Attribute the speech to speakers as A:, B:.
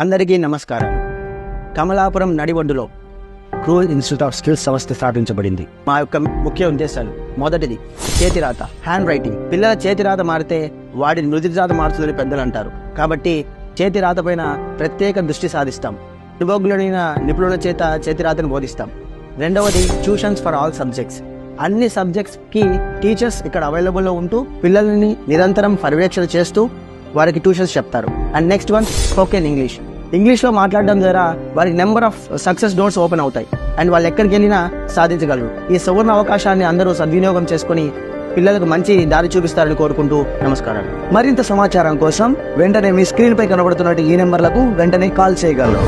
A: అందరికీ నమస్కారాలు. కమలాపురం నడిబొడ్డులో క్రూజ్ ఇన్స్టిట్యూట్ ఆఫ్ స్కిల్స్ సంస్థ స్థాపించబడింది. మా యొక్క ముఖ్య ఉద్దేశాలు: మొదటిది, చేతిరాత, హ్యాండ్ రైటింగ్. పిల్లల చేతిరాత మారితే వాడి నుదిరాత మారుతుందని పెద్దలు అంటారు. కాబట్టి చేతిరాత పైన ప్రత్యేక దృష్టి సాధిస్తాం. అనుభవజ్ఞులైన నిపుణుల చేత చేతిరాతను బోధిస్తాం. రెండవది, ట్యూషన్స్ ఫర్ ఆల్ సబ్జెక్ట్స్. అన్ని సబ్జెక్ట్స్ కి టీచర్స్ ఇక్కడ అవైలబుల్లో ఉంటూ పిల్లల్ని నిరంతరం పర్యవేక్షణ చేస్తూ వారికి ట్యూషన్స్ చెప్తారు. And next one, spoken English లో మాట్లాడడం ద్వారా వారికి number of success doors open అవుతాయి అండ్ వాళ్ళు ఎక్కడికి వెళ్ళినా సాధించగలరు. ఈ సువర్ణ అవకాశాన్ని అందరూ సద్వినియోగం చేసుకుని పిల్లలకు మంచి దారి చూపిస్తారని కోరుకుంటూ నమస్కారాలు.
B: మరింత సమాచారం కోసం వెంటనే మీ స్క్రీన్ పై కనబడుతున్న ఈ నెంబర్లకు వెంటనే కాల్ చేయగలరు.